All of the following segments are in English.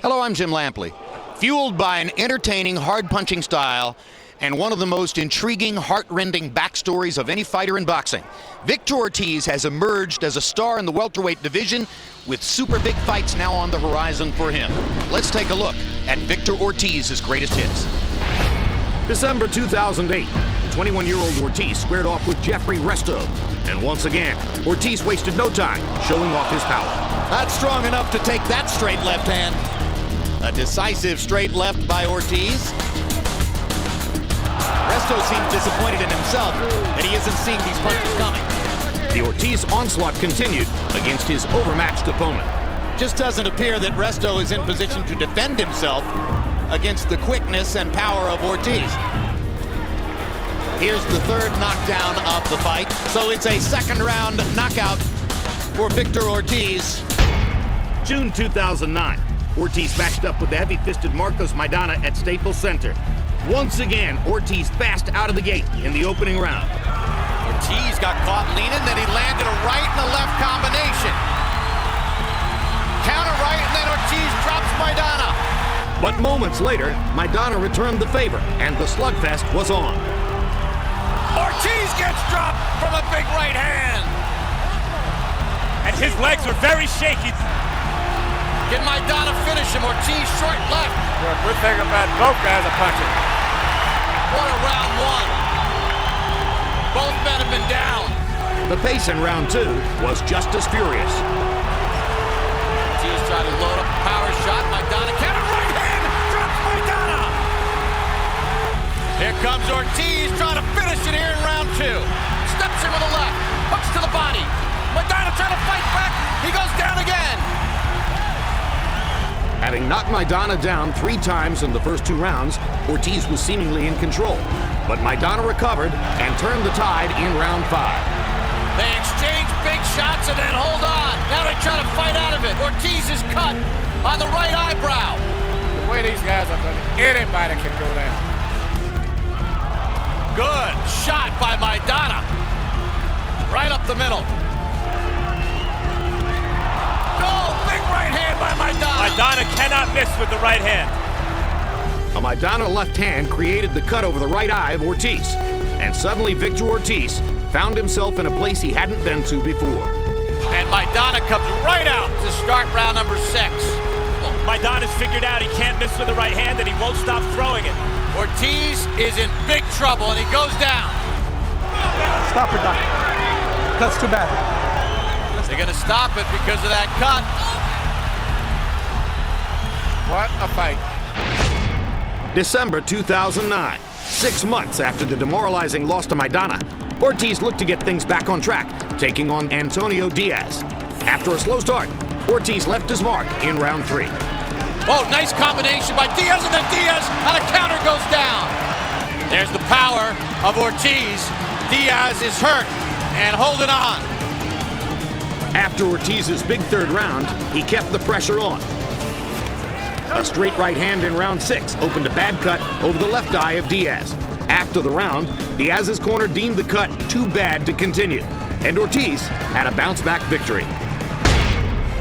Hello, I'm Jim Lampley. Fueled by an entertaining, hard-punching style and one of the most intriguing, heart-rending backstories of any fighter in boxing, Victor Ortiz has emerged as a star in the welterweight division with super big fights now on the horizon for him. Let's take a look at Victor Ortiz's greatest hits. December 2008, 21-year-old Ortiz squared off with Jeffrey Resto. And once again, Ortiz wasted no time showing off his power. Not strong enough to take that straight left hand. A decisive straight left by Ortiz. Resto seems disappointed in himself that he isn't seeing these punches coming. The Ortiz onslaught continued against his overmatched opponent. Just doesn't appear that Resto is in position to defend himself against the quickness and power of Ortiz. Here's the third knockdown of the fight. So it's a second round knockout for Victor Ortiz. June 2009, Ortiz matched up with the heavy-fisted Marcos Maidana at Staples Center. Once again, Ortiz fast out of the gate in the opening round. Ortiz got caught leaning, then he landed a right and a left combination. Counter right, and then Ortiz drops Maidana. But moments later, Maidana returned the favor, and the slugfest was on. Ortiz gets dropped from a big right hand. And his legs are very shaky. Can Maidana finish him? Ortiz short left. Good thing about both guys are punching. What a round one. Both men have been down. The pace in round two was just as furious. Ortiz trying to load up a power shot. Maidana counter right hand. Drops Maidana. Here comes Ortiz trying to finish it here in round two. Steps him with a left. Hooks to the body. Maidana trying to fight back. He goes down again. Having knocked Maidana down 3 times in the first 2 rounds, Ortiz was seemingly in control. But Maidana recovered and turned the tide in round 5. They exchange big shots and then hold on. Now they try to fight out of it. Ortiz is cut on the right eyebrow. The way these guys are playing, anybody can go down. Good shot by Maidana. Right up the middle. Big right hand by Maidana. Maidana cannot miss with the right hand. A Maidana left hand created the cut over the right eye of Ortiz. And suddenly Victor Ortiz found himself in a place he hadn't been to before. And Maidana comes right out to start round number 6. Maidana's figured out he can't miss with the right hand and he won't stop throwing it. Ortiz is in big trouble and he goes down. Stop it, Doc. That's too bad. They're going to stop it because of that cut. What a fight. December 2009, 6 months after the demoralizing loss to Maidana, Ortiz looked to get things back on track, taking on Antonio Diaz. After a slow start, Ortiz left his mark in round 3. Oh, nice combination by Diaz, and then Diaz on a counter goes down. There's the power of Ortiz. Diaz is hurt and holding on. After Ortiz's big 3rd round, he kept the pressure on. A straight right hand in round 6 opened a bad cut over the left eye of Diaz. After the round, Diaz's corner deemed the cut too bad to continue, and Ortiz had a bounce-back victory.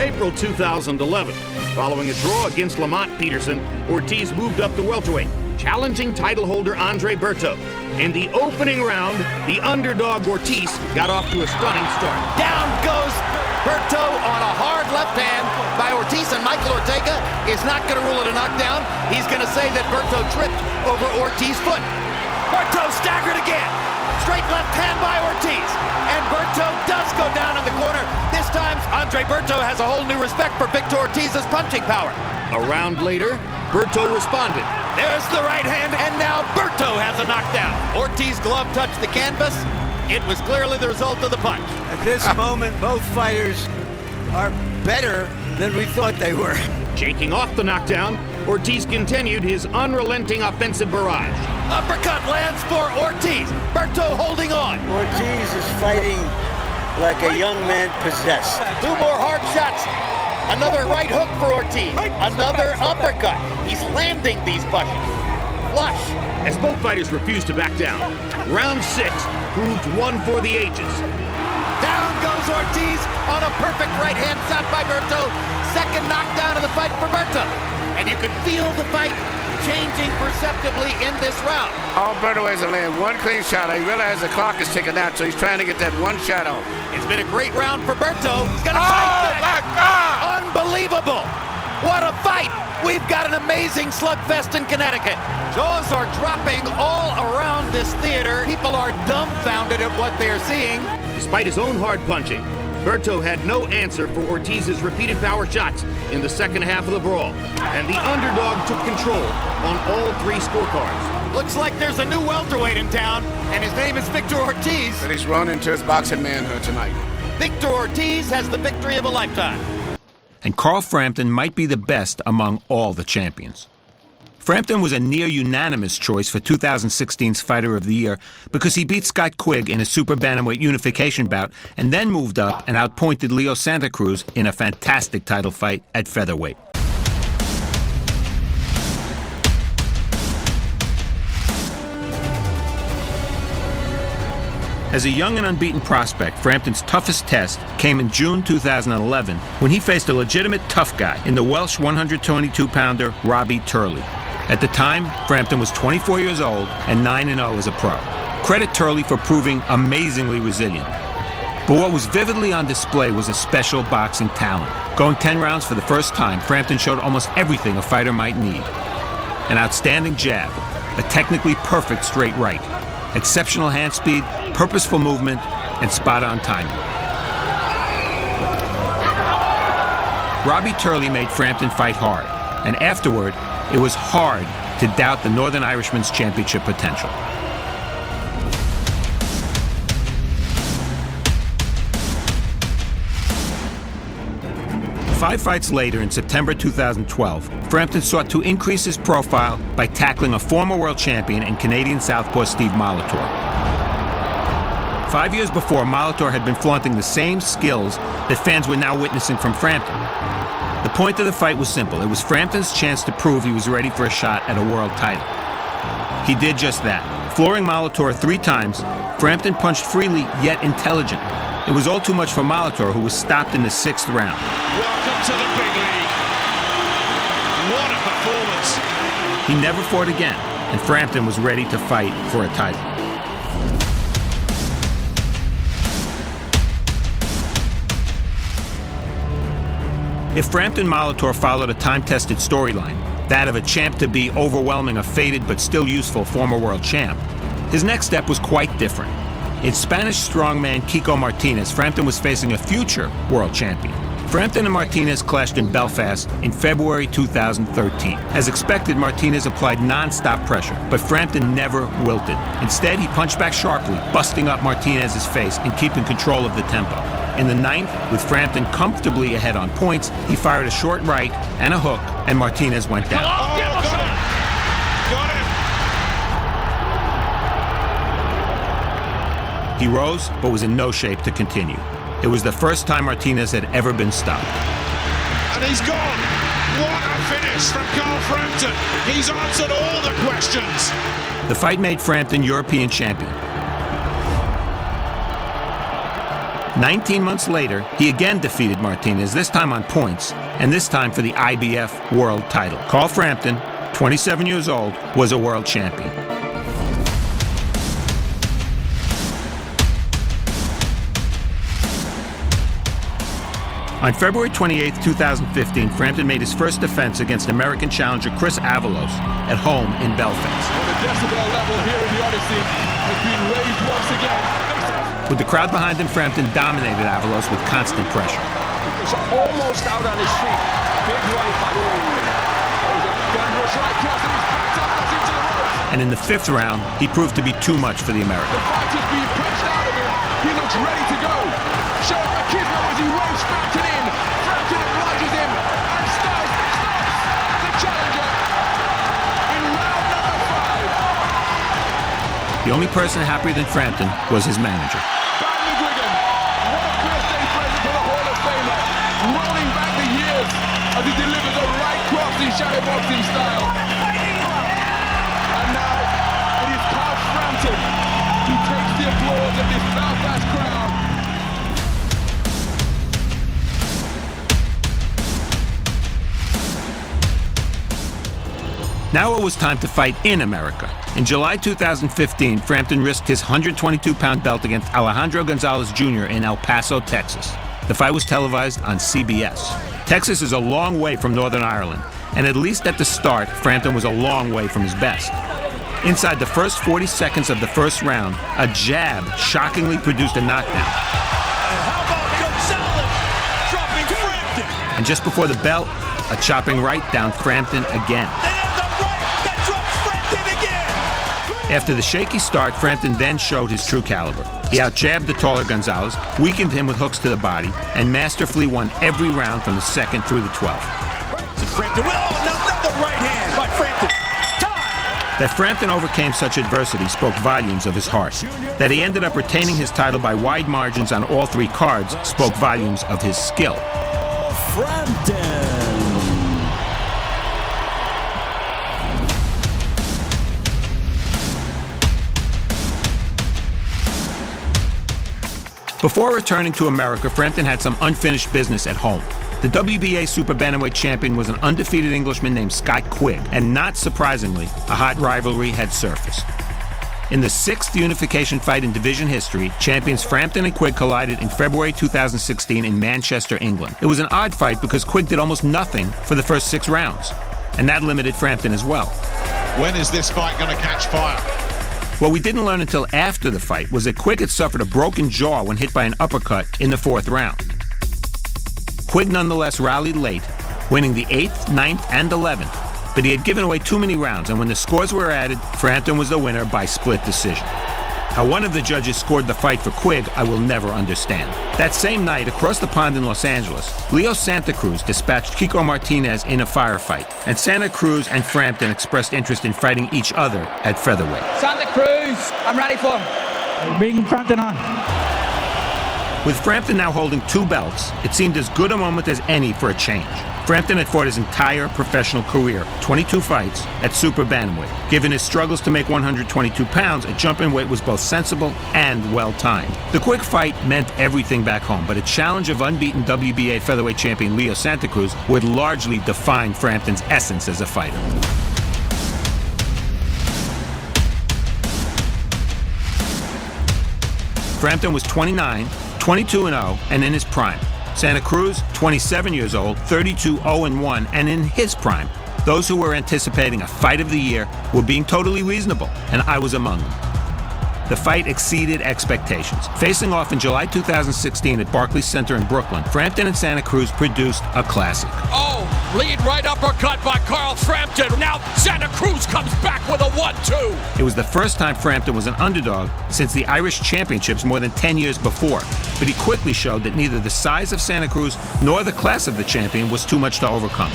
April 2011, following a draw against Lamont Peterson, Ortiz moved up to welterweight, challenging title holder Andre Berto. In the opening round, the underdog Ortiz got off to a stunning start. Down goes Berto on a hard left hand by Ortiz, and Michael Ortega is not going to rule it a knockdown. He's going to say that Berto tripped over Ortiz's foot. Berto staggered again. Straight left hand by Ortiz. And Berto does go down in the corner. This time, Andre Berto has a whole new respect for Victor Ortiz's punching power. A round later, Berto responded. There's the right hand, and now Berto has a knockdown. Ortiz's glove touched the canvas. It was clearly the result of the punch. At this moment, both fighters are better than we thought they were. Shaking off the knockdown, Ortiz continued his unrelenting offensive barrage. Uppercut lands for Ortiz. Berto holding on. Ortiz is fighting like a young man possessed. 2 more hard shots. Another right hook for Ortiz. Another uppercut. He's landing these punches. Flush. As both fighters refused to back down, round 6 proved one for the ages. Down goes Ortiz on a perfect right hand shot by Berto. Second knockdown of the fight for Berto. And you could feel the fight changing perceptibly in this round. All Berto has to land one clean shot. He realizes the clock is ticking out, so he's trying to get that one shot off. It's been a great round for Berto. He's gonna fight back. My God! Unbelievable! What a fight! We've got an amazing slugfest in Connecticut. Jaws are dropping all around this theater. People are dumbfounded at what they're seeing. Despite his own hard punching, Berto had no answer for Ortiz's repeated power shots in the second half of the brawl, and the underdog took control on all three scorecards. Looks like there's a new welterweight in town, and his name is Victor Ortiz. And he's run into his boxing manhood tonight. Victor Ortiz has the victory of a lifetime. And Carl Frampton might be the best among all the champions. Frampton was a near-unanimous choice for 2016's Fighter of the Year because he beat Scott Quigg in a super bantamweight unification bout and then moved up and outpointed Leo Santa Cruz in a fantastic title fight at featherweight. As a young and unbeaten prospect, Frampton's toughest test came in June 2011 when he faced a legitimate tough guy in the Welsh 122-pounder Robbie Turley. At the time, Frampton was 24 years old and 9-0 as a pro. Credit Turley for proving amazingly resilient. But what was vividly on display was a special boxing talent. Going 10 rounds for the first time, Frampton showed almost everything a fighter might need. An outstanding jab, a technically perfect straight right, exceptional hand speed, purposeful movement, and spot-on timing. Robbie Turley made Frampton fight hard, and afterward, it was hard to doubt the Northern Irishman's championship potential. Five fights later, in September 2012, Frampton sought to increase his profile by tackling a former world champion and Canadian southpaw Steve Molitor. 5 years before, Molitor had been flaunting the same skills that fans were now witnessing from Frampton. The point of the fight was simple. It was Frampton's chance to prove he was ready for a shot at a world title. He did just that. Flooring Molitor 3 times, Frampton punched freely yet intelligent. It was all too much for Molitor, who was stopped in the 6th round. Welcome to the big league. What a performance. He never fought again, and Frampton was ready to fight for a title. If Frampton-Molitor followed a time-tested storyline, that of a champ-to-be overwhelming a faded but still useful former world champ, his next step was quite different. In Spanish strongman Kiko Martinez, Frampton was facing a future world champion. Frampton and Martinez clashed in Belfast in February 2013. As expected, Martinez applied non-stop pressure, but Frampton never wilted. Instead, he punched back sharply, busting up Martinez's face and keeping control of the tempo. In the 9th, with Frampton comfortably ahead on points, he fired a short right and a hook, and Martinez went down. Oh, got him. He rose, but was in no shape to continue. It was the first time Martinez had ever been stopped. And he's gone. What a finish from Carl Frampton. He's answered all the questions. The fight made Frampton European champion. 19 months later, he again defeated Martinez, this time on points, and this time for the IBF world title. Carl Frampton, 27 years old, was a world champion. On February 28, 2015, Frampton made his first defense against American challenger CRUZ Avalos at home in Belfast. The decibel level here in the Odyssey has been raised once again. With the crowd behind him, Frampton dominated Avalos with constant pressure. He's almost out on his feet. Big right by right cross, and he's packed up into the ropes. And in the 5th round, he proved to be too much for the American. The fight is being punched out of him. He looks ready to go. Showing Makizmo as he rolls Frampton in. Frampton obliges him and stops the challenger in round number 5. The only person happier than Frampton was his manager. Rolling back the years as he delivers a right cross in shadow boxing style. And now it is Carl Frampton who takes the applause of this Belfast crowd. Now it was time to fight in America. In July 2015, Frampton risked his 122-pound belt against Alejandro Gonzalez Jr. in El Paso, Texas. The fight was televised on CBS. Texas is a long way from Northern Ireland, and at least at the start, Frampton was a long way from his best. Inside the first 40 seconds of the first round, a jab shockingly produced a knockdown. How about Gonzalez dropping Frampton? And just before the bell, a chopping right down Frampton again. After the shaky start, Frampton then showed his true caliber. He out-jabbed the taller Gonzalez, weakened him with hooks to the body, and masterfully won every round from the second through the 12th. Frampton, another right hand by Frampton. That Frampton overcame such adversity spoke volumes of his heart. That he ended up retaining his title by wide margins on all three cards spoke volumes of his skill. Frampton. Before returning to America, Frampton had some unfinished business at home. The WBA Super Bantamweight champion was an undefeated Englishman named Scott Quigg, and not surprisingly, a hot rivalry had surfaced. In the 6th unification fight in division history, champions Frampton and Quigg collided in February 2016 in Manchester, England. It was an odd fight because Quigg did almost nothing for the first 6 rounds, and that limited Frampton as well. When is this fight going to catch fire? What we didn't learn until after the fight was that Quigg had suffered a broken jaw when hit by an uppercut in the 4th round. Quigg nonetheless rallied late, winning the 8th, 9th, and 11th, but he had given away too many rounds, and when the scores were added, Frampton was the winner by split decision. How one of the judges scored the fight for Quigg, I will never understand. That same night, across the pond in Los Angeles, Leo Santa Cruz dispatched Kiko Martinez in a firefight, and Santa Cruz and Frampton expressed interest in fighting each other at featherweight. Santa Cruz, I'm ready for him. Bring Frampton on. With Frampton now holding 2 belts, it seemed as good a moment as any for a change. Frampton had fought his entire professional career, 22 fights, at Super Bantamweight. Given his struggles to make 122 pounds, a jump in weight was both sensible and well-timed. The quick fight meant everything back home, but a challenge of unbeaten WBA featherweight champion Leo Santa Cruz would largely define Frampton's essence as a fighter. Frampton was 29, 22-0, and in his prime. Santa Cruz, 27 years old, 32-0-1, and in his prime. Those who were anticipating a fight of the year were being totally reasonable, and I was among them. The fight exceeded expectations. Facing off in July 2016 at Barclays Center in Brooklyn, Frampton and Santa Cruz produced a classic. Oh, lead right uppercut by Carl Frampton. Now Santa Cruz comes back with a 1-2. It was the first time Frampton was an underdog since the Irish Championships more than 10 years before, but he quickly showed that neither the size of Santa Cruz nor the class of the champion was too much to overcome.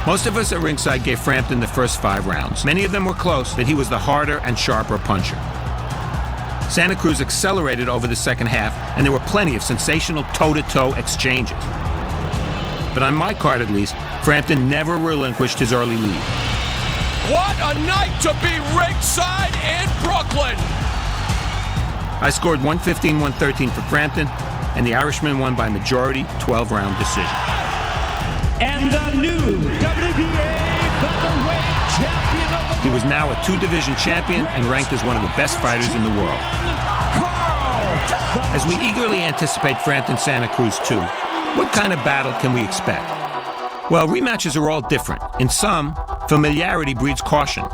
Most of us at ringside gave Frampton the first 5 rounds. Many of them were close, but he was the harder and sharper puncher. Santa Cruz accelerated over the second half, and there were plenty of sensational toe-to-toe exchanges. But on my card at least, Frampton never relinquished his early lead. What a night to be ringside in Brooklyn! I scored 115-113 for Frampton, and the Irishman won by majority 12-round decision. And the new WBA featherweight champion of the He was now a 2-division champion and ranked as one of the best fighters in the world. As we eagerly anticipate Frampton-Santa Cruz 2, what kind of battle can we expect? Well, rematches are all different. In some, familiarity breeds caution.